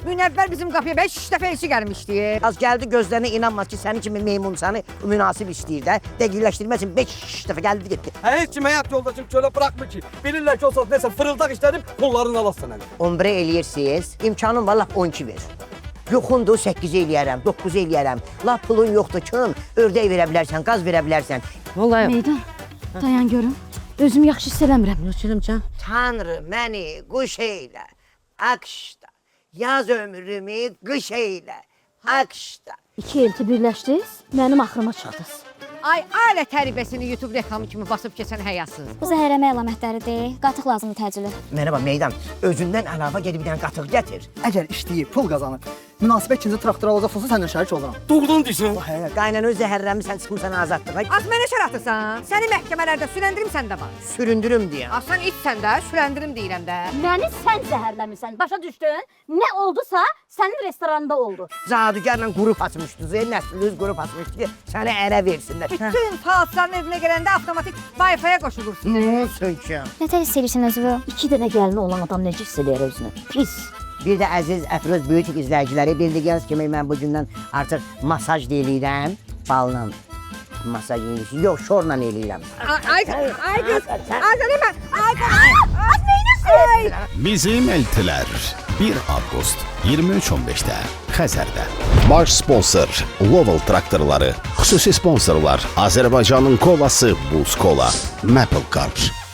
Münəvvər bizim qapıya 5 dəfə elçi gəlmişdi. Az gəldi gözlərinə inanmaz ki, sənin kimi meymun səni münasib istəyir də. Dəqiqləşdirmək üçün 5 dəfə gəldi getdi. Heç kim həyat yoldaşım çölə bırakmır ki. Bilirlər ki, o saat nəsə fırıldaq işlədim, pullarını alasın əli. 11 eləyirsiniz, imkanın var, lap 12 ver. Yoxundur, 8 eləyərəm, 9 eləyərəm. Lap pulun yoxdur, kın, ördək verə bilərsən, qaz verə bilərsən. Vallahi Meydan, dayan görüm. Özüm yaxşı hiss eləmirəm. Nöçürümcan. Tanrı məni quş eylə, Akşda. Yaz ömrümü qış eylə, Akşda. İki elti birləşdiniz, mənim axırıma çıxdınız. Ay, ailə tərbiyəsini YouTube reklamı kimi basıb keçən həyasız. Bu zəhərləmə əlamətləridir. Qatıq lazımdır təcili. Mənə bax, Meydan, özündən əlavə gedib bir dənə qatıq gətir. Əgər işləyib, pul qazanır, münasibət ikinci traktor alacaqsa səndən şərik oluram. Doğrudan deyirsən. Qaynanı öz zəhərləmi çıxmısan azadlığa. Az mənə şər atırsan. Səni məhkəmələrdə sürəndirim səndə var. Süründürüm deyən. Az sən içsən də, sürəndirim deyirəm də. Məni sən zəhərləmirsən, başa düşdün? Nə oldusa sənin restoranında oldu. Cadugarla qrup açmışdınız, nəsliniz qrup açmışdı ki, səni ərə versinlər. Bütün falsların evinə gələndə avtomatik Wi-Fi-yə qoşulursun. Nə söykəm? Nətər hiss edirsən özünü? 2 dənə gəlini olan adam necə hiss eləyər özünü? Pis. Bir də əziz Əfroz Böyütük izləyiciləri, bildiyiniz kimi mən bu gündən artıq masaj deyilirəm, balla masaj eləyirəm, yox, şorla eləyirəm. Ay qız, az neynirsin? Bizim eltilər 1 avqust 23:15-də Xəzərdə. Baş sponsor Lovell traktorları, xüsusi sponsorlar Azərbaycanın kolası Buz Kola, Maple Car.